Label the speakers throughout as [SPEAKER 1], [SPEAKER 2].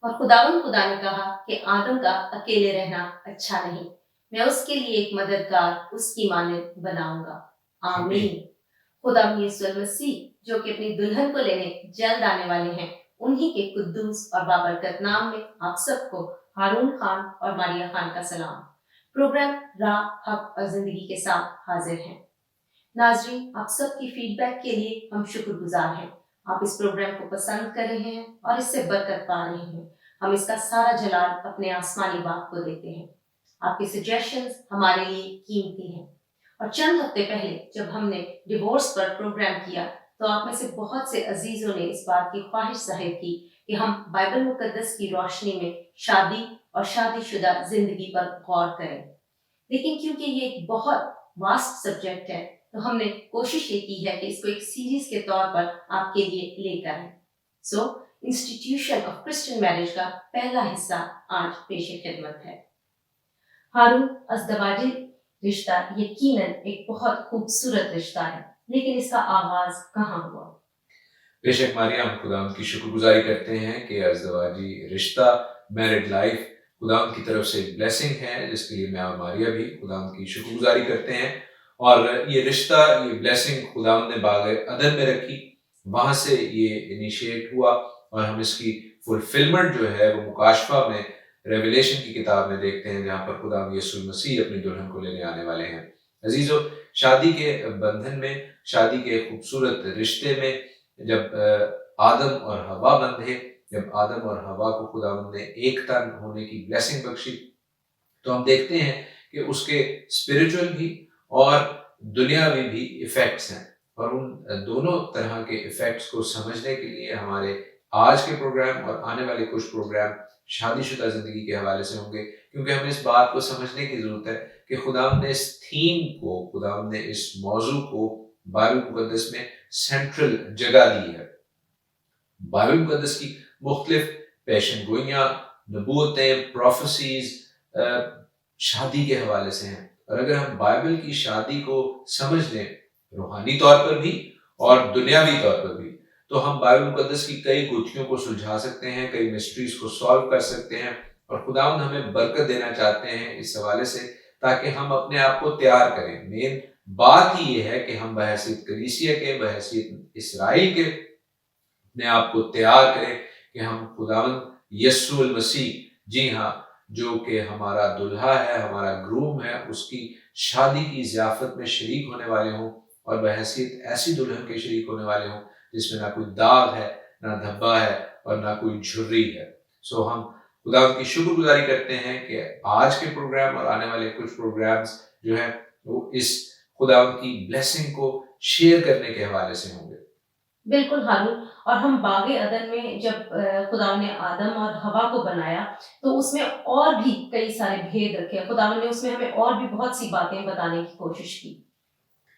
[SPEAKER 1] اور خداوند خدا نے کہا کہ آدم کا اکیلے رہنا اچھا نہیں، میں اس کے لیے ایک مددگار اس کی مانند بناؤں گا۔
[SPEAKER 2] آمین۔
[SPEAKER 1] آمین۔ خدا یسوع المسیح جو کہ اپنی دلہن کو لینے جلد آنے والے ہیں، انہی کے قدوس اور بابرکت نام میں آپ سب کو ہارون خان اور ماریہ خان کا سلام۔ پروگرام راہ، حق اور زندگی کے ساتھ حاضر ہیں۔ ناظرین، آپ سب کی فیڈ بیک کے لیے ہم شکر گزار ہیں۔ آپ اس پروگرام کو پسند کر رہے ہیں اور اس سے برکت پا رہے ہیں۔ ہم اس کا سارا جلال اپنے آسمانی باپ کو دیتے ہیں۔ آپ کے سجیشنز ہمارے لیے قیمتی ہیں۔ اور چند ہفتے پہلے جب ہم نے ڈیورس پر پروگرام کیا تو آپ میں سے بہت سے عزیزوں نے اس بات کی خواہش ظاہر کی کہ ہم بائبل مقدس کی روشنی میں شادی اور شادی شدہ زندگی پر غور کریں۔ لیکن کیونکہ یہ ایک بہت واسٹ سبجیکٹ ہے تو ہم نے کوشش یہ کی ہے کہ اس کو ایک سیریز کے طور پر آپ کے لیے لے کر آئیں۔ انسٹیٹیوشن آف کرسچن میرج کا پہلا حصہ آج پیش خدمت ہے۔ ہارون ازدواجی رشتہ یقیناً ایک بہت خوبصورت رشتہ ہے، لیکن اس کا آغاز کہاں ہوا؟
[SPEAKER 2] بے شک ماریہ، ہم خدا کی شکر گزاری کرتے ہیں کہ ازدواجی رشتہ، میرڈ لائف خدا کی طرف سے ایک بلیسنگ ہے، جس کے لیے میں اور ماریہ بھی خدا کی شکر گزاری کرتے ہیں۔ اور یہ رشتہ، یہ بلیسنگ خدا نے باغ عدن میں رکھی، وہاں سے یہ انیشیٹ ہوا، اور ہم اس کی فلفلمنٹ جو ہے وہ مکاشفہ میں، ریویلیشن کی کتاب میں دیکھتے ہیں، جہاں پر خدا یسوع مسیح اپنی دلہن کو لینے آنے والے ہیں۔ عزیزو، شادی کے بندھن میں، شادی کے خوبصورت رشتے میں جب آدم اور حوا بندھے، جب آدم اور حوا کو خدا نے ایک تن ہونے کی بلیسنگ بخشی، تو ہم دیکھتے ہیں کہ اس کے اسپرچول بھی اور دنیاوی بھی ایفیکٹس ہیں۔ اور ان دونوں طرح کے ایفیکٹس کو سمجھنے کے لیے ہمارے آج کے پروگرام اور آنے والے کچھ پروگرام شادی شدہ زندگی کے حوالے سے ہوں گے، کیونکہ ہمیں اس بات کو سمجھنے کی ضرورت ہے کہ خدا نے اس تھیم کو، خدا نے اس موضوع کو بائبل مقدس میں سینٹرل جگہ دی ہے۔ بائبل مقدس کی مختلف پیشن گوئیاں، نبوتیں، پروفیسیز شادی کے حوالے سے ہیں، اور اگر ہم بائبل کی شادی کو سمجھ لیں، روحانی طور پر بھی اور دنیاوی طور پر بھی، تو ہم بائبل مقدس کی کئی گتھیوں کو سلجھا سکتے ہیں، کئی مسٹریز کو سالو کر سکتے ہیں، اور خداوند ہمیں برکت دینا چاہتے ہیں اس حوالے سے، تاکہ ہم اپنے آپ کو تیار کریں۔ مین بات ہی یہ ہے کہ ہم بحیثیت کلیسیا کے، بحیثیت اسرائیل کے، اپنے آپ کو تیار کریں کہ ہم خداوند یسوع المسیح، جی ہاں، جو کہ ہمارا دلہا ہے، ہمارا گروم ہے، اس کی شادی کی ضیافت میں شریک ہونے والے ہوں، اور بحیثیت ایسی دلہن کے شریک ہونے والے ہوں جس میں نہ کوئی داغ ہے، نہ دھبا ہے، اور نہ کوئی جھری ہے۔ ہم خدا کی شکر گزاری کرتے ہیں کہ آج کے پروگرام اور آنے والے کچھ پروگرامز جو ہیں وہ اس خدا کی بلیسنگ کو شیئر کرنے کے حوالے سے ہوں گے۔
[SPEAKER 1] بالکل ہارون، اور ہم باغ عدن میں جب خدا نے آدم اور حوا کو بنایا تو اس میں اور بھی کئی سارے بھید رکھے، خدا نے اس میں ہمیں اور بھی بہت سی باتیں بتانے کی کوشش کی۔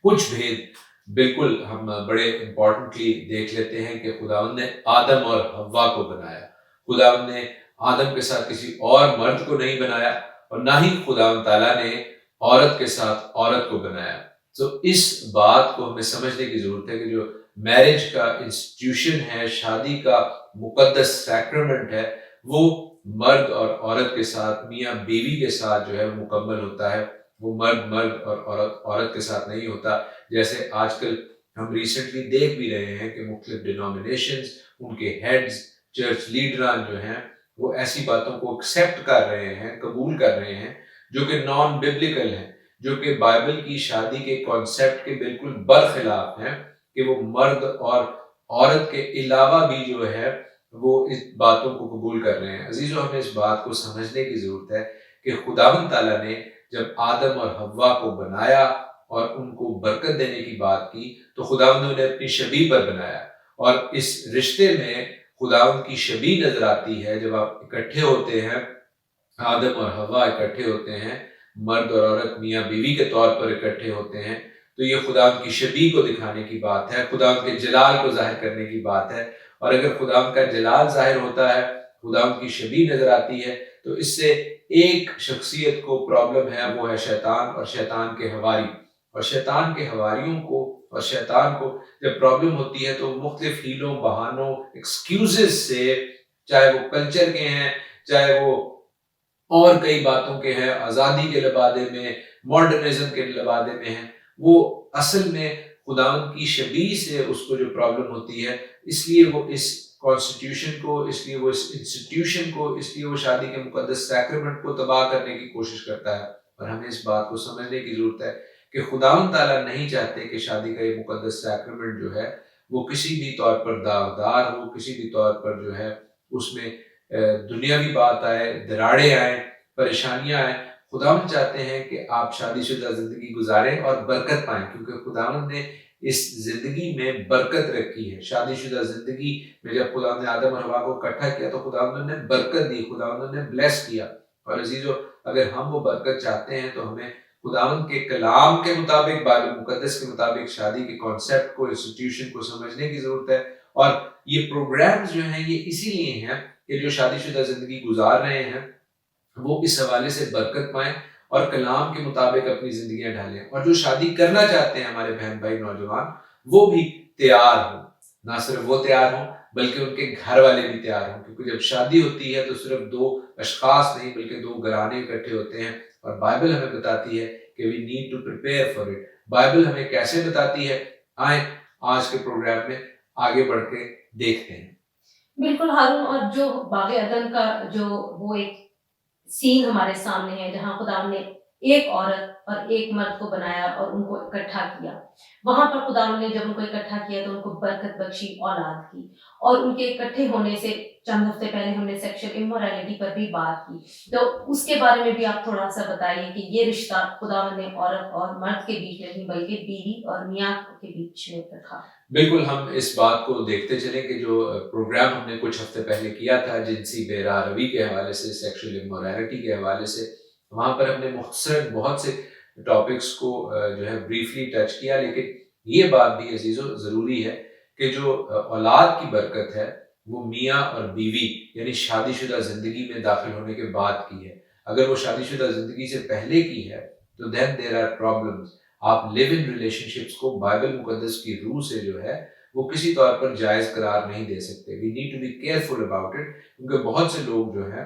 [SPEAKER 2] کچھ بھید بالکل ہم بڑے امپورٹنٹلی دیکھ لیتے ہیں کہ خداوند نے آدم اور حوا کو بنایا۔ خداوند نے آدم کے ساتھ کسی اور مرد کو نہیں بنایا، اور نہ ہی خداوند تعالیٰ نے عورت کے ساتھ عورت کو بنایا۔ تو اس بات کو ہمیں سمجھنے کی ضرورت ہے کہ جو میرج کا انسٹیٹیوشن ہے، شادی کا مقدس سیکرمنٹ ہے، وہ مرد اور عورت کے ساتھ، میاں بیوی کے ساتھ جو ہے مکمل ہوتا ہے۔ وہ مرد مرد اور عورت عورت کے ساتھ نہیں ہوتا، جیسے آج کل ہم ریسنٹلی دیکھ بھی رہے ہیں کہ مختلف ڈینومینیشنز، ان کے ہیڈز، چرچ لیڈران جو ہیں، وہ ایسی باتوں کو ایکسیپٹ کر رہے ہیں، قبول کر رہے ہیں، جو کہ نان ببلیکل ہیں، جو کہ بائبل کی شادی کے کانسیپٹ کے بالکل برخلاف ہیں، کہ وہ مرد اور عورت کے علاوہ بھی جو ہے وہ اس باتوں کو قبول کر رہے ہیں۔ عزیزو، ہمیں اس بات کو سمجھنے کی ضرورت ہے کہ خداوند تعالیٰ نے جب آدم اور حوا کو بنایا اور ان کو برکت دینے کی بات کی، تو خداوند نے انہیں اپنی شبیہ پر بنایا، اور اس رشتے میں خداوند کی شبیہ نظر آتی ہے۔ جب آپ اکٹھے ہوتے ہیں، آدم اور حوا اکٹھے ہوتے ہیں، مرد اور عورت میاں بیوی کے طور پر اکٹھے ہوتے ہیں، تو یہ خداوند کی شبیہ کو دکھانے کی بات ہے، خداوند کے جلال کو ظاہر کرنے کی بات ہے۔ اور اگر خداوند کا جلال ظاہر ہوتا ہے، خداوند کی شبیہ نظر آتی ہے، تو اس سے ایک شخصیت کو پرابلم ہے، وہ ہے شیطان اور شیطان کے حواری۔ اور شیطان کے حواریوں کو اور شیطان کو جب پرابلم ہوتی ہے تو مختلف ہیلوں، بہانوں، ایکسکیوزز سے چاہے وہ کلچر کے ہیں، چاہے وہ اور کئی باتوں کے ہیں، آزادی کے لبادے میں، ماڈرنزم کے لبادے میں ہیں، وہ اصل میں خداوند کی شبیہ سے اس کو جو پرابلم ہوتی ہے، اس لیے وہ اس کانسٹیٹیوشن کو، اس لیے وہ اس انسٹیٹیوشن کو، اس لیے وہ شادی کے مقدس سیکرمنٹ کو تباہ کرنے کی کوشش کرتا ہے۔ اور ہمیں اس بات کو سمجھنے کی ضرورت ہے کہ خداوند تعالیٰ نہیں چاہتے کہ شادی کا یہ مقدس سیکرمنٹ جو ہے وہ کسی بھی طور پر داغدار ہو، کسی بھی طور پر جو ہے اس میں دنیاوی بات آئے، دراڑیں آئیں، پریشانیاں آئیں۔ خداوند چاہتے ہیں کہ آپ شادی شدہ زندگی گزاریں اور برکت پائیں، کیونکہ خداوند نے اس زندگی میں برکت رکھی ہے۔ شادی شدہ زندگی میں جب خداوند نے آدم اور حوا کو اکٹھا کیا تو خداوند نے برکت دی، خداوند نے بلیس کیا۔ اور عزیزو، اگر ہم وہ برکت چاہتے ہیں تو ہمیں خداوند کے کلام کے مطابق، بائبل مقدس کے مطابق شادی کے کانسیپٹ کو، انسٹیٹیوشن کو سمجھنے کی ضرورت ہے۔ اور یہ پروگرامز جو ہیں یہ اسی لیے ہیں کہ جو شادی شدہ زندگی گزار رہے ہیں وہ اس حوالے سے برکت پائیں اور کلام کے مطابق اپنی زندگیاں ڈھالیں، اور جو شادی کرنا چاہتے ہیں ہمارے بہن بھائی نوجوان، وہ بھی تیار ہوں۔ نہ صرف وہ تیار ہوں بلکہ ان کے گھر والے بھی تیار ہوں، کیونکہ جب شادی ہوتی ہے تو صرف دو اشخاص نہیں بلکہ دو گھرانے اکٹھے ہوتے ہیں، اور بائبل ہمیں بتاتی ہے کہ we need to prepare for it. Bible ہمیں کیسے بتاتی ہے، آئیں آج کے پروگرام میں آگے بڑھ کے دیکھتے ہیں۔
[SPEAKER 1] بالکل ہارون، اور جو باغ عدن کا جو وہ ایک سین ہمارے سامنے ہے جہاں خدا نے ایک عورت اور ایک مرد کو بنایا اور ان کو اکٹھا کیا، وہاں پر خدا نے جب ان کو اکٹھا کیا تو ان کو برکت بخشی، اولاد کی، اور ان کے اکٹھے ہونے سے چند ہفتے پہلے ہم نے سیکشل امورالٹی پر بھی بات کی، تو اس کے بارے میں بھی آپ تھوڑا سا بتائیے کہ یہ رشتہ خدا نے عورت اور مرد کے بیچ میں نہیں بلکہ بیوی اور میاں کے بیچ میں رکھا۔
[SPEAKER 2] بالکل، ہم اس بات کو دیکھتے چلیں کہ جو پروگرام ہم نے کچھ ہفتے پہلے کیا تھا جنسی بے راہ روی کے حوالے سے، سیکشل امورالٹی کے حوالے سے، وہاں پر ہم نے مختصر بہت سے ٹاپکس کو جو ہے بریفلی ٹچ کیا، لیکن یہ بات بھی عزیزو ضروری ہے کہ جو اولاد کی برکت ہے وہ میاں اور بیوی یعنی شادی شدہ زندگی میں داخل ہونے کے بعد کی ہے۔ اگر وہ شادی شدہ زندگی سے پہلے کی ہے تو دین دیر آر پرابلمس۔ آپ لیو ان ریلیشن شپس کو بائبل مقدس کی روح سے جو ہے وہ کسی طور پر جائز قرار نہیں دے سکتے۔ We need to be careful about it, کیونکہ بہت سے لوگ جو ہیں،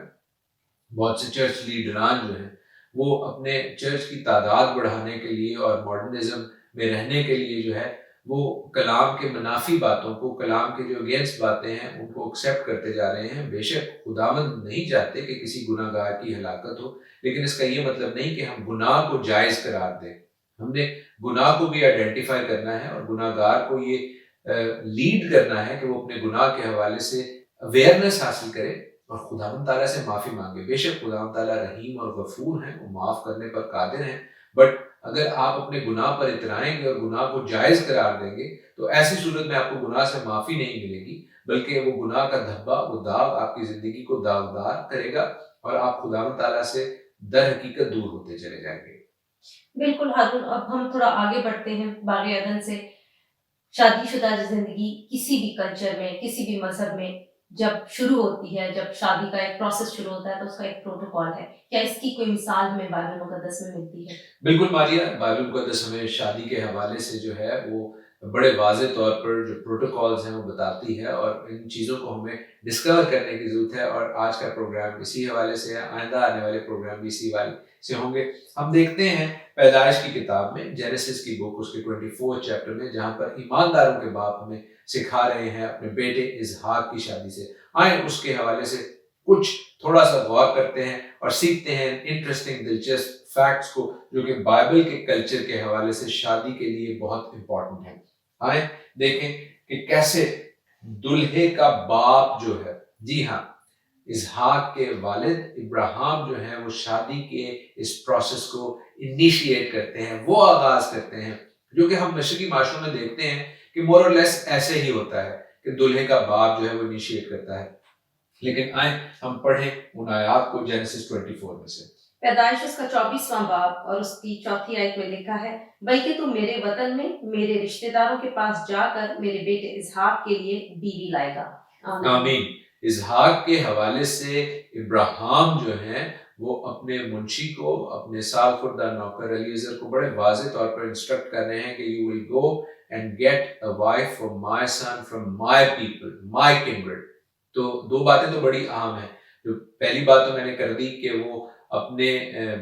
[SPEAKER 2] بہت سے چرچ لیڈران جو ہیں، وہ اپنے چرچ کی تعداد بڑھانے کے لیے اور ماڈرنزم میں رہنے کے لیے جو ہے وہ کلام کے منافی باتوں کو، کلام کے جو اگینسٹ باتیں ہیں ان کو ایکسیپٹ کرتے جا رہے ہیں۔ بے شک خداوند نہیں چاہتے کہ کسی گناہ گار کی ہلاکت ہو، لیکن اس کا یہ مطلب نہیں کہ ہم گناہ کو جائز قرار دیں۔ ہم نے گناہ کو بھی آئیڈینٹیفائی کرنا ہے اور گناہ گار کو یہ لیڈ کرنا ہے کہ وہ اپنے گناہ کے حوالے سے اویئرنیس حاصل کرے اور خداوند تعالیٰ سے معافی مانگے۔ بے شک خداوند تعالیٰ رحیم اور غفور ہیں، وہ معاف کرنے پر قادر ہیں، بٹ اگر آپ اپنے گناہ پر اترائیں گے اور گناہ کو جائز قرار دیں گے تو ایسی صورت میں آپ کو گناہ سے معافی نہیں ملے گی، بلکہ وہ گناہ کا دھبا، وہ داغ آپ کی زندگی کو داغدار کرے گا اور آپ خداوند تعالیٰ سے در حقیقت دور ہوتے چلے جائیں گے۔
[SPEAKER 1] بالکل ہارون، اب ہم تھوڑا آگے بڑھتے ہیں باغ عدن سے۔ شادی شدہ زندگی کسی بھی کلچر میں، کسی بھی مذہب میں جب شروع ہوتی ہے، جب شادی کا ایک پروسیس شروع ہوتا ہے تو اس کا ایک پروٹوکول ہے، کیا اس کی کوئی مثال ہمیں بائبل مقدس میں ملتی ہے؟
[SPEAKER 2] بالکل ماریا، بائبل مقدس ہمیں شادی کے حوالے سے جو ہے وہ بڑے واضح طور پر جو پروٹوکالز ہیں وہ بتاتی ہے، اور ان چیزوں کو ہمیں ڈسکور کرنے کی ضرورت ہے، اور آج کا پروگرام اسی حوالے سے ہے، آئندہ آنے والے پروگرام بھی اسی حوالے سے ہوں گے۔ ہم دیکھتے ہیں پیدائش کی کتاب میں، جینیسس کی بک اس کے 24 چیپٹر میں، جہاں پر ایمانداروں کے باپ ہمیں سکھا رہے ہیں اپنے بیٹے اسحاق کی شادی سے۔ آئیں اس کے حوالے سے کچھ تھوڑا سا غور کرتے ہیں اور سیکھتے ہیں انٹرسٹنگ دلچسپ فیکٹس کو جو کہ بائبل کے کلچر کے حوالے سے شادی کے لیے بہت امپورٹنٹ ہیں۔ آئیں دیکھیں کہ کیسے دلہے کا باپ جو ہے، جی ہاں، اسحاق کے والد ابراہیم جو ہیں، وہ شادی کے اس پروسیس کو انیشیٹ کرتے ہیں، وہ آغاز کرتے ہیں، جو کہ ہم مشرقی معاشروں میں دیکھتے ہیں کہ مور اور لیس ایسے ہی ہوتا ہے کہ دلہے کا باپ جو ہے وہ انیشیٹ کرتا ہے۔ لیکن آئیں ہم پڑھیں ان آیات کو جینیسس 24 میں سے۔
[SPEAKER 1] پیدائش اس کا 24واں باب اور اس کی 4 آیت میں لکھا ہے، بلکہ تو میرے وطن میں میرے رشتہ داروں کے پاس جا کر میرے بیٹے اسحاق کے لیے بیوی لائے گا۔
[SPEAKER 2] آمین۔ اسحاق کے حوالے سے ابراہیم جو ہیں وہ اپنے منشی کو، اپنے سال خوردہ نوکر الیعزر کو بڑے واضح طور پر انسٹرکٹ کر رہے ہیں کہ you will go and get a wife for my son from my people, my kindred۔ تو دو باتیں تو بڑی اہم ہیں. جو پہلی بات تو میں نے کر دی کہ وہ اپنے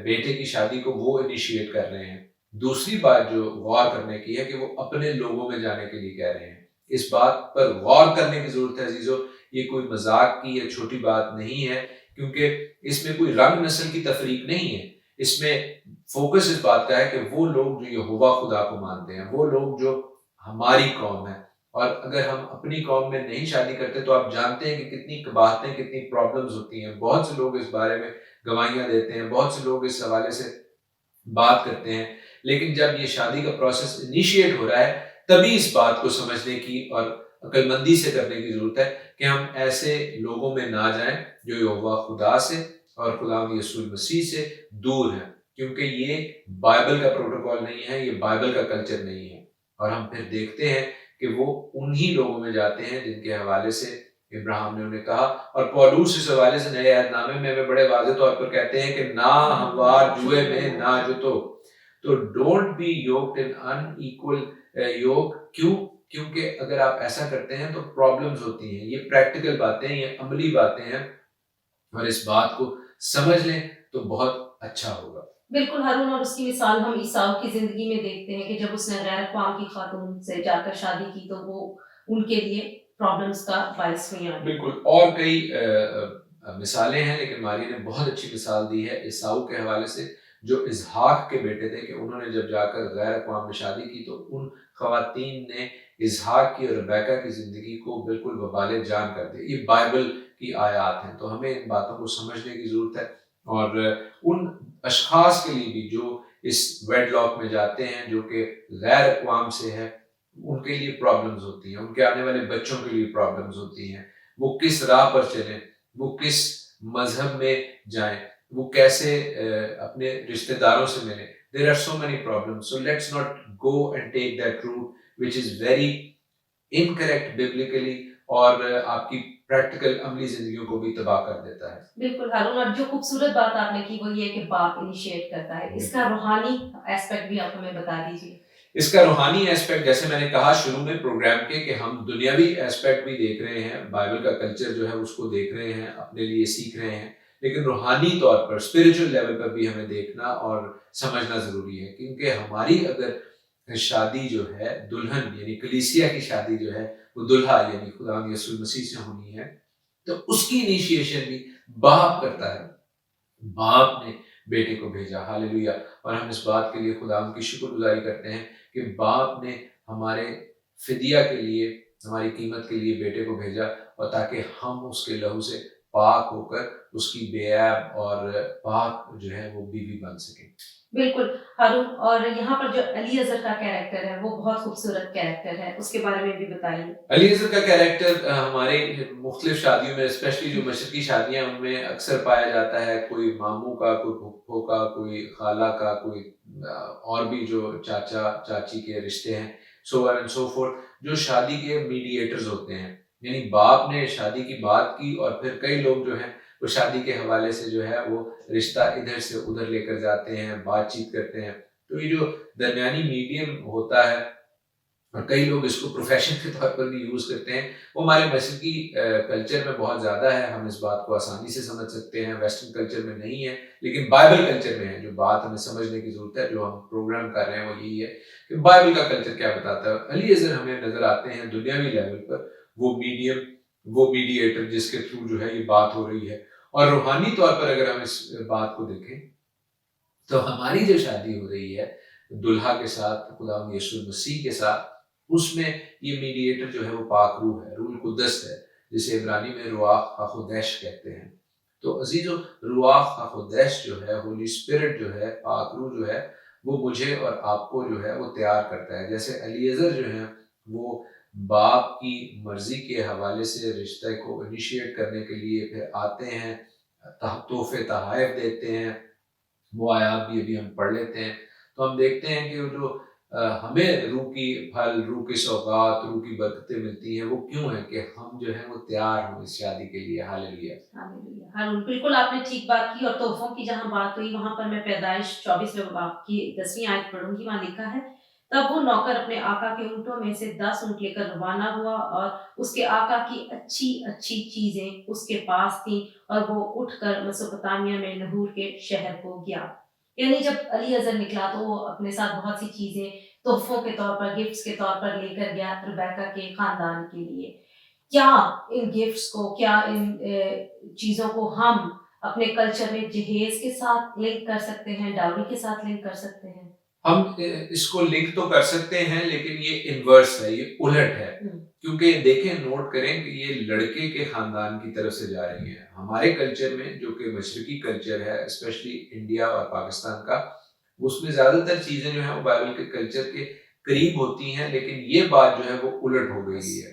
[SPEAKER 2] بیٹے کی شادی کو وہ انیشیٹ کر رہے ہیں. دوسری بات جو غور کرنے کی ہے کہ وہ اپنے لوگوں میں جانے کے لیے کہہ رہے ہیں. اس بات پر غور کرنے کی ضرورت ہے عزیزو. یہ کوئی مذاق کی یا چھوٹی بات نہیں ہے، کیونکہ اس میں کوئی رنگ نسل کی تفریق نہیں ہے. اس میں فوکس اس بات کا ہے کہ وہ لوگ جو یہوہ خدا کو مانتے ہیں، وہ لوگ جو ہماری قوم ہے، اور اگر ہم اپنی قوم میں نہیں شادی کرتے تو آپ جانتے ہیں کہ کتنی قباحتیں، کتنی پرابلمز ہوتی ہیں. بہت سے لوگ اس بارے میں گواہیاں دیتے ہیں، بہت سے لوگ اس حوالے سے بات کرتے ہیں، لیکن جب یہ شادی کا پروسیس انیشیٹ ہو رہا ہے تبھی اس بات کو سمجھنے کی اور عقل مندی سے کرنے کی ضرورت ہے کہ ہم ایسے لوگوں میں نہ جائیں جو یہوہ خدا سے اور خدا یسوع مسیح سے دور ہیں، کیونکہ یہ بائبل کا پروٹوکول نہیں ہے، یہ بائبل کا کلچر نہیں ہے. اور ہم پھر دیکھتے ہیں کہ وہ انہی لوگوں میں جاتے ہیں جن کے حوالے سے ابراہیم نے انہیں کہا، اور پولوس اس حوالے سے نئے عہد نامے میں بڑے واضح طور پر کہتے ہیں کہ نہ ہموار جوئے میں نہ جتو. تو don't be yoked in unequal yoke. کیوں؟ کیونکہ اگر آپ ایسا کرتے ہیں تو پرابلمز ہوتی ہیں. یہ پریکٹیکل باتیں، یہ عملی باتیں ہیں، اور اس بات کو سمجھ لیں تو بہت اچھا ہوگا.
[SPEAKER 1] بالکل ہارون، اور اس کی مثال ہم عیسیٰ کی زندگی میں دیکھتے ہیں کہ جب اس نے غیر اقوام کی خاتون سے جا کر شادی کی تو وہ ان کے لیے پرابلمز کا باعث ہوئی.
[SPEAKER 2] بالکل، اور کئی مثالیں ہیں، لیکن ماری نے بہت اچھی مثال دی ہے عیساؤ کے حوالے سے، جو اسحاق کے بیٹے تھے، کہ انہوں نے جب جا کر غیر اقوام میں شادی کی تو ان خواتین نے اسحاق کی اور ریبیکہ کی زندگی کو بالکل وبال جان کر دیا. یہ بائبل کی آیات ہیں، تو ہمیں ان باتوں کو سمجھنے کی ضرورت ہے. اور ان اشخاص کے لیے بھی جو اس ویڈ لاک میں جاتے ہیں جو کہ غیر اقوام سے ہے، ان کے لیے پرابلمز ہوتی ہیں، ان کے آنے والے بچوں کے لیے پرابلمز ہوتی ہیں. وہ کس راہ پر چلیں، وہ کس مذہب میں جائیں، وہ کیسے اپنے رشتہ داروں سے ملیں. There are so many problems. So let's not go and take that route which is very incorrect biblically اور آپ کی پریکٹیکل عملی زندگیوں کو بھی تباہ کر دیتا ہے.
[SPEAKER 1] بالکل ہارون، اور جو خوبصورت بات آپ نے کی وہ یہ کہ باپ انیشیٹ کرتا ہے. اس کا روحانی ایسپیکٹ بھی آپ ہمیں بتا دیجیے.
[SPEAKER 2] اس کا روحانی ایسپیکٹ، جیسے میں نے کہا شروع میں پروگرام کے، کہ ہم دنیاوی ایسپیکٹ بھی دیکھ رہے ہیں، بائبل کا کلچر جو ہے اس کو دیکھ رہے ہیں، اپنے لیے سیکھ رہے ہیں، لیکن روحانی طور پر اسپرچل لیول پر بھی ہمیں دیکھنا اور سمجھنا ضروری ہے. کیونکہ ہماری اگر شادی جو ہے دلہن یعنی کلیسیا کی شادی جو ہے وہ دلہا یعنی خدا یسوع مسیح سے ہونی ہے، تو اس کی انیشیشن بھی باپ کرتا ہے. باپ نے بیٹے کو بھیجا، ہاللیلویہ. اور ہم اس بات کے لیے خدا کی شکر گزاری کرتے ہیں کہ باپ نے ہمارے فدیہ کے لیے، ہماری قیمت کے لیے بیٹے کو بھیجا، اور تاکہ ہم اس کے لہو سے پاک ہو کر اس کی بے عیب اور پاک جو ہے وہ بیوی بن سکیں.
[SPEAKER 1] بالکل ہارون، اور یہاں پر جو علی اظہر کا کیریکٹر ہے وہ بہت خوبصورت کیریکٹر ہے، اس کے بارے میں بھی بتائیے.
[SPEAKER 2] علی اظہر کا کیریکٹر ہمارے مختلف شادیوں میں، اسپیشلی جو مشرقی شادیاں ان میں اکثر پایا جاتا ہے. کوئی ماموں کا، کوئی پھپھو کا، کوئی خالہ کا، کوئی اور بھی جو چاچا چاچی کے رشتے ہیں، سو آن اینڈ سو فورتھ، جو شادی کے میڈیٹرز ہوتے ہیں. یعنی باپ نے شادی کی بات کی اور پھر کئی لوگ جو ہیں وہ شادی کے حوالے سے جو ہے وہ رشتہ ادھر سے ادھر لے کر جاتے ہیں، بات چیت کرتے ہیں. تو یہ جو درمیانی میڈیم ہوتا ہے، اور کئی لوگ اس کو پروفیشن کے طور پر بھی یوز کرتے ہیں، وہ ہمارے مشرقی کلچر میں بہت زیادہ ہے. ہم اس بات کو آسانی سے سمجھ سکتے ہیں، ویسٹرن کلچر میں نہیں ہے، لیکن بائبل کلچر میں ہے. جو بات ہمیں سمجھنے کی ضرورت ہے، جو ہم پروگرام کر رہے ہیں، وہ یہی ہے کہ بائبل کا کلچر کیا بتاتا ہے. علی اظہر ہمیں نظر آتے ہیں دنیاوی لیول پر وہ میڈیم، وہ میڈیٹر جس کے تھرو جو ہے یہ بات ہو رہی ہے. اور روحانی طور پر اگر ہم اس بات کو دیکھیں تو ہماری جو شادی ہو رہی ہے دلہا کے ساتھ، خدا یسوع مسیح کے ساتھ، اس میں یہ میڈیٹر جو ہے وہ پاک روح ہے، روح القدس ہے، جسے عبرانی میں رواح ہاقدس کہتے ہیں. تو عزیزو، رواح ہاقدس جو ہے، ہولی اسپرٹ جو ہے، پاک روح جو ہے، وہ مجھے اور آپ کو جو ہے وہ تیار کرتا ہے. جیسے علی اظہر جو ہیں وہ باپ کی مرضی کے حوالے سے رشتے کو انیشیٹ کرنے کے لیے پھر آتے ہیں، تحفے تحائف دیتے ہیں. وہ آیات بھی ابھی ہم پڑھ لیتے ہیں تو ہم دیکھتے ہیں کہ وہ جو ہمیں روح کی پھل، روح کی سوغات، روح کی برکتیں ملتی ہیں، وہ کیوں ہیں کہ ہم جو ہیں وہ تیار ہوں اس شادی کے لیے. ہاللیلویہ.
[SPEAKER 1] ہارون، بالکل آپ نے ٹھیک بات کی. اور تحفوں کی جہاں بات ہوئی وہاں پر میں پیدائش 24 باب کی 10ویں آیت پڑھوں گی. وہاں لکھا ہے تب وہ نوکر اپنے آقا کے اونٹوں میں سے 10 اونٹ لے کر روانہ ہوا اور اس کے آقا کی اچھی اچھی چیزیں اس کے پاس تھیں اور وہ اٹھ کر مسوپتامیہ میں نحور کے شہر کو گیا۔ یعنی جب علی اظہر نکلا تو وہ اپنے ساتھ بہت سی چیزیں تحفوں کے طور پر، گفٹس کے طور پر لے کر گیا ربیکہ کے خاندان کے لیے۔ کیا ان گفٹس کو، کیا ان چیزوں کو ہم اپنے کلچر میں جہیز کے ساتھ لنک کر سکتے ہیں، ڈاوری کے ساتھ لنک کر سکتے ہیں؟
[SPEAKER 2] ہم اس کو لنک تو کر سکتے ہیں لیکن یہ انورس ہے، یہ الٹ ہے، کیونکہ دیکھیں نوٹ کریں کہ یہ لڑکے کے خاندان کی طرف سے جا رہی ہیں۔ ہمارے کلچر میں جو کہ مشرقی کلچر ہے، اسپیشلی انڈیا اور پاکستان کا، اس میں زیادہ تر چیزیں جو ہیں وہ بائبل کے کلچر کے قریب ہوتی ہیں، لیکن یہ بات جو ہے وہ الٹ ہو گئی ہے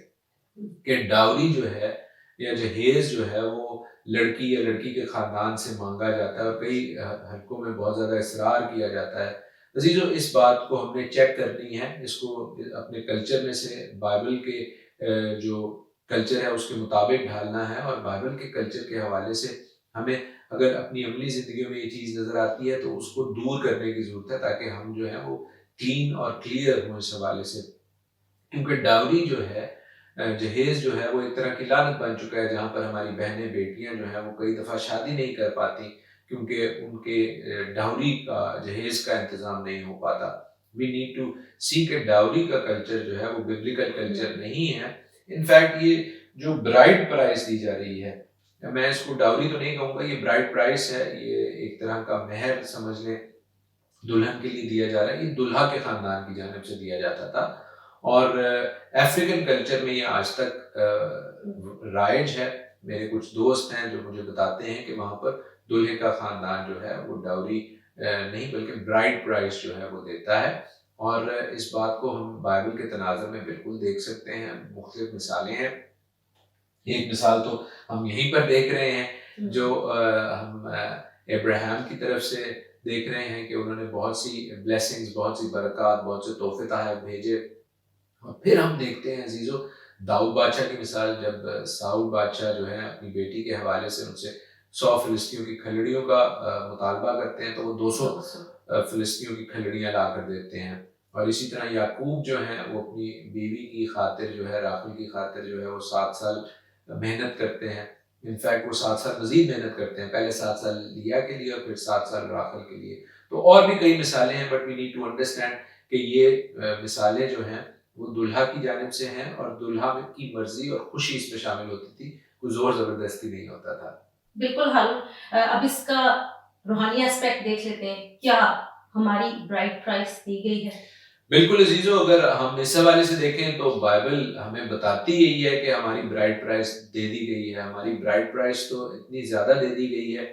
[SPEAKER 2] کہ ڈاوری جو ہے یا جہیز جو ہے وہ لڑکی یا لڑکی کے خاندان سے مانگا جاتا ہے اور کئی حلقوں میں بہت زیادہ اصرار کیا جاتا ہے۔ عزیزو، اس بات کو ہم نے چیک کرنی ہے، اس کو اپنے کلچر میں سے بائبل کے جو کلچر ہے اس کے مطابق ڈھالنا ہے، اور بائبل کے کلچر کے حوالے سے ہمیں اگر اپنی عملی زندگیوں میں یہ چیز نظر آتی ہے تو اس کو دور کرنے کی ضرورت ہے، تاکہ ہم جو ہے وہ کلین اور کلیئر ہوں اس حوالے سے۔ کیونکہ ڈاوری جو ہے، جہیز جو ہے، وہ ایک طرح کی لعنت بن چکا ہے، جہاں پر ہماری بہنیں بیٹیاں جو ہیں وہ کئی دفعہ شادی نہیں کر پاتی کیونکہ ان کے ڈاوری کا، جہیز کا انتظام نہیں ہو پاتا۔ وی نیڈ ٹو سی کہ ڈاوری کا کلچر جو ہے وہ ببلیکل کلچر نہیں ہے۔ انفیکٹ یہ جو برائڈ پرائس دی جا رہی ہے، میں اس کو ڈاوری تو نہیں کہوں گا، یہ برائڈ پرائس ہے، یہ ایک طرح کا مہر سمجھ لیں، دلہن کے لیے دیا جا رہا ہے۔ یہ دلہا کے خاندان کی جانب سے دیا جاتا تھا، اور افریقن کلچر میں یہ آج تک رائج ہے۔ میرے کچھ دوست ہیں جو مجھے بتاتے ہیں کہ وہاں پر دلہے کا خاندان جو ہے وہ ڈاوری نہیں بلکہ برائڈ پرائس جو ہے وہ دیتا ہے، اور اس بات کو ہم بائبل کے تناظر میں بالکل دیکھ سکتے ہیں۔ مختلف مثالیں ہیں، ایک مثال تو ہم یہیں پر دیکھ رہے ہیں جو ہم ابراہیم کی طرف سے دیکھ رہے ہیں کہ انہوں نے بہت سی بلیسنگز، بہت سی برکات، بہت سے تحفے تحائف بھیجے۔ اور پھر ہم دیکھتے ہیں عزیزو داؤد بادشاہ کی مثال، جب ساؤل بادشاہ جو ہے اپنی بیٹی کے حوالے سے ان سے 100 فلسطینیوں کی کھلڑیوں کا مطالبہ کرتے ہیں تو وہ 200 فلسطینیوں کی کھلڑیاں لا کر دیتے ہیں۔ اور اسی طرح یعقوب جو ہیں وہ اپنی بیوی کی خاطر جو ہے، راحیل کی خاطر جو ہے وہ 7 سال محنت کرتے ہیں۔ انفیکٹ وہ 7 سال مزید محنت کرتے ہیں، پہلے 7 سال لیا کے لیے اور پھر 7 سال راحیل کے لیے۔ تو اور بھی کئی مثالیں ہیں، but we need to understand کہ یہ مثالیں جو ہیں وہ دلہا کی جانب سے ہیں، اور دلہا کی مرضی اور خوشی اس میں شامل ہوتی تھی، کوئی زور زبردستی نہیں ہوتا تھا۔
[SPEAKER 1] بالکل ہارون، اب اس کا روحانی اسپیکٹ دیکھ لیتے ہیں، کیا ہماری برائڈ پرائس دی گئی ہے؟
[SPEAKER 2] بالکل عزیزو، اگر ہم اس حوالے سے دیکھیں تو بائبل ہمیں بتاتی یہی ہے کہ ہماری برائڈ پرائس دے دی گئی ہے۔ ہماری برائڈ پرائس تو اتنی زیادہ دے دی گئی ہے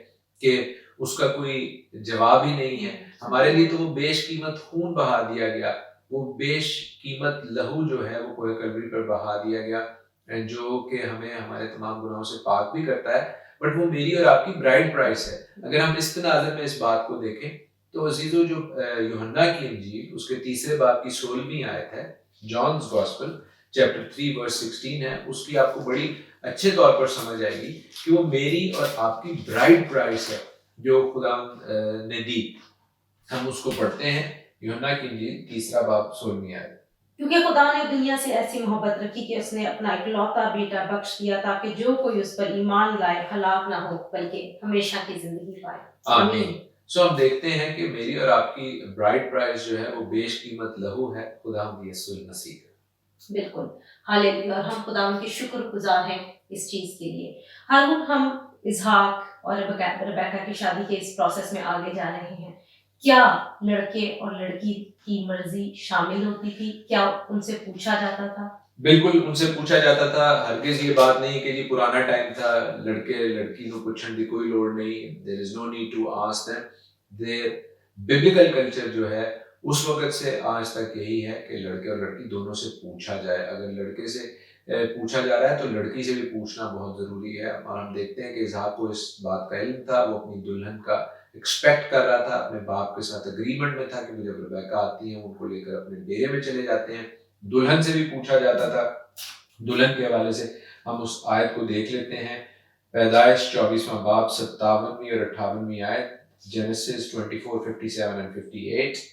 [SPEAKER 2] کہ اس کا کوئی جواب ہی نہیں ہے۔ ہمارے لیے تو وہ بیش قیمت خون بہا دیا گیا، وہ بیش قیمت لہو جو ہے وہ کوہ کلوری پر بہا دیا گیا، جو کہ ہمیں ہمارے تمام گناہوں سے پاک بھی کرتا ہے، بٹ وہ میری اور آپ کی برائڈ پرائس ہے۔ اگر ہم اس تناظر میں اس بات کو دیکھیں تو عزیزو، جو یوحنا کی انجیل اس کے 3 باب کی 16ویں آیت ہے، جانز گاسپل چیپٹر 3 ورس 16 ہے، اس کی آپ کو بڑی اچھے طور پر سمجھ آئے گی کہ وہ میری اور آپ کی برائڈ پرائس ہے جو خدا نے دی۔ ہم اس کو پڑھتے ہیں، یوحنا کی انجیل 3 باب 16ویں آیت۔
[SPEAKER 1] کیونکہ خدا نے دنیا سے ایسی محبت رکھی کہ اس نے اپنا اکلوتا بیٹا بخش دیا تاکہ جو کوئی اس پر ایمان لائے ہلاک نہ ہو بلکہ ہمیشہ کی زندگی پائے۔
[SPEAKER 2] آمین۔ سو ہم دیکھتے ہیں کہ میری اور آپ کی برائڈ پرائس جو ہے وہ بیش قیمت لہو ہے، خدا ہم یسوع مسیح کا۔
[SPEAKER 1] بالکل، ہاللیلویہ، اور ہم خدا ان کے شکر گزار ہیں اس چیز کے لیے۔ ہارون، ہم اسحاق اور ربیکہ کی شادی کے اس پروسیس میں آگے جا رہے ہیں۔ کیا لڑکے اور لڑکی کی مرضی شامل ہوتی تھی؟ کیا ان سے پوچھا جاتا تھا؟
[SPEAKER 2] بالکل ان سے پوچھا جاتا تھا، ہرگز یہ بات نہیں کہ جی پرانا ٹائم تھا، لڑکے لڑکی کو پوچھنے کی کوئی لوڑ نہیں، there is no need to ask them. their biblical culture جو ہے اس وقت سے آج تک یہی ہے کہ لڑکے اور لڑکی دونوں سے پوچھا جائے۔ اگر لڑکے سے پوچھا جا رہا ہے تو لڑکی سے بھی پوچھنا بہت ضروری ہے، اور ہم دیکھتے ہیں کہ اسحاق کو اس بات کا علم تھا، وہ اپنی دلہن کا ایکسپیکٹ کر رہا تھا، اپنے باپ کے ساتھ اگریمنٹ میں تھا کہ جب ربیکہ آتی ہیں ان کو لے کر اپنے ڈیرے میں چلے جاتے ہیں۔ دلہن سے بھی پوچھا جاتا تھا۔ دلہن کے حوالے سے ہم اس آیت کو دیکھ لیتے ہیں، پیدائش 24واں باب 57ویں اور 58ویں آیت، جینیسس 24:57 and 58۔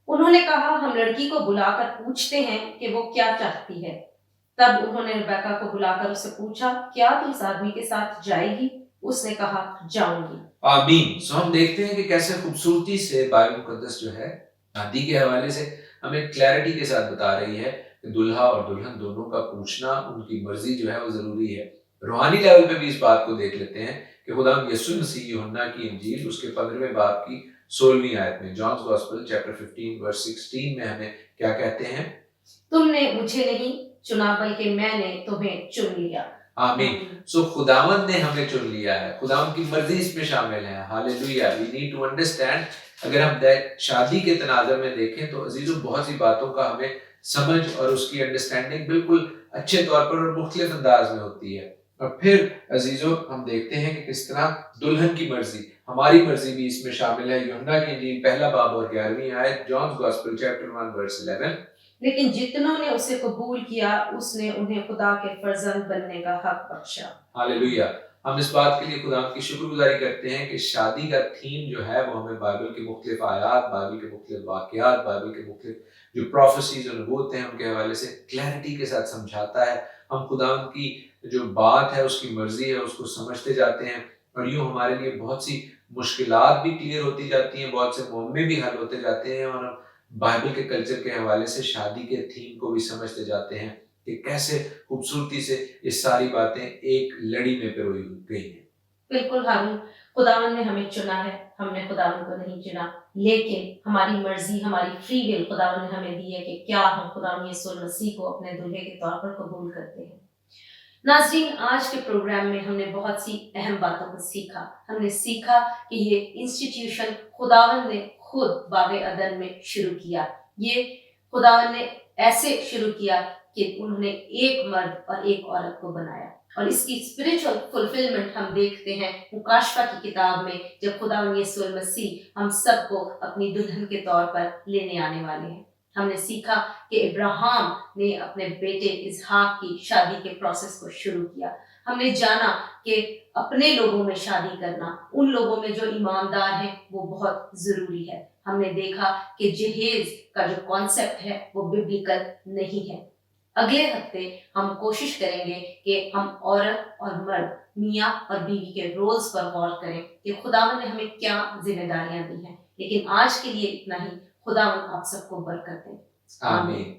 [SPEAKER 1] انہوں نے کہا ہم لڑکی کو بلا کر پوچھتے ہیں کہ وہ کیا چاہتی ہے۔ تب انہوں نے ربیکہ کو بلا کر اس سے پوچھا کیا تو اس آدمی کے ساتھ جائے گی؟ اس نے کہا جاؤں گی۔
[SPEAKER 2] آمین۔ سو ہم دیکھتے ہیں کہ کیسے خوبصورتی سے بائبل مقدس جو ہے شادی کے حوالے سے ہمیں کلیئرٹی کے ساتھ بتا رہی ہے کہ دلہا اور دلہن دونوں کا پوچھنا، ان کی مرضی جو ہے وہ ضروری ہے۔ روحانی لیول پہ بھی اس بات کو دیکھ لیتے ہیں کہ خدا یسوع مسیح یوحنا کی انجیل اس کے 15ویں باب کی 16ویں آیت میں، جانز گاسپل چیپٹر 15 ورس 16 میں ہمیں کیا کہتے ہیں؟
[SPEAKER 1] تم نے مجھے نہیں چنا بلکہ میں نے تمہیں چن لیا۔
[SPEAKER 2] آمین۔ سو خداوند نے ہمیں چن لیا ہے، خداوند کی مرضی اس میں شامل ہے۔ Hallelujah. We need to understand. اگر ہم شادی کے تناظر میں دیکھیں تو عزیزوں بہت سی باتوں کا ہمیں سمجھ اور اس کی انڈرسٹینڈنگ بالکل اچھے طور پر اور مختلف انداز میں ہوتی ہے۔ اور پھر عزیزوں ہم دیکھتے ہیں کہ کس طرح دلہن کی مرضی، ہماری مرضی بھی اس میں شامل ہے۔ یوحنا کی انجیل پہلا باب اور 11ویں آیت، جانز گاسپل چیپٹر 1 ورس 11۔
[SPEAKER 1] لیکن جتنوں نے اسے قبول کیا اس نے انہیں خدا کے فرزند بننے کا حق بخشا۔
[SPEAKER 2] ہاللیلویہ۔ ہم اس بات کے لیے خدا کی شکر گزاری کرتے ہیں کہ شادی کا تھیم جو ہے وہ ہمیں بائبل کے مختلف آیات، بائبل کے مختلف واقعات، بائبل کے مختلف جو پروفیسیز اور نبوت ہیں ان کے حوالے سے کلیئرٹی کے ساتھ سمجھاتا ہے۔ ہم خدا کی جو بات ہے اس کی مرضی ہے اس کو سمجھتے جاتے ہیں اور یوں ہمارے لیے بہت سی مشکلات بھی کلیئر ہوتی جاتی ہیں، بہت سے معمے بھی حل ہوتے جاتے ہیں، اور ہم بائبل کے کلچر کے حوالے سے شادی کے تھیم کو بھی سمجھتے جاتے ہیں کہ کیسے خوبصورتی سے یہ ساری باتیں ایک لڑی میں پروئی گئی ہیں۔
[SPEAKER 1] بالکل ہارون، خداوند نے ہمیں چنا ہے، ہم نے خداوند کو نہیں چنا، لیکن ہماری مرضی، ہماری فری ول خداوند نے ہمیں دی ہے کہ کیا ہم خداوند یسوع مسیح کو اپنے دلہے کے طور پر قبول کرتے ہیں۔ ناظرین، آج کے پروگرام میں ہم نے بہت سی اہم باتوں کو سیکھا۔ ہم نے سیکھا کہ یہ انسٹیٹیوشن خداوند نے خود باغ عدن میں شروع کیا۔ یہ خداوند نے ایسے شروع کیا کہ انہوں نے ایک مرد اور ایک عورت کو بنایا، اور اس کی اسپرچل فلفلمنٹ ہم دیکھتے ہیں مکاشفہ کی کتاب میں، جب خداوند یسوع مسیح ہم سب کو اپنی دلہن کے طور پر لینے آنے والے ہیں۔ ہم نے سیکھا کہ ابراہیم نے اپنے بیٹے اسحاق کی شادی کے پروسیس کو شروع کیا۔ ہم نے جانا کہ اپنے لوگوں میں شادی کرنا، ان لوگوں میں جو ایماندار ہیں، وہ بہت ضروری ہے۔ ہم نے دیکھا کہ جہیز کا جو کانسیپٹ ہے وہ ببلیکل نہیں ہے۔ اگلے ہفتے ہم کوشش کریں گے کہ ہم عورت اور مرد، میاں اور بیوی کے رولز پر غور کریں کہ خداوند نے ہمیں کیا ذمہ داریاں دی ہیں۔ لیکن آج کے لیے اتنا ہی۔ خداوند آپ سب کو برکت دے۔
[SPEAKER 2] آمین۔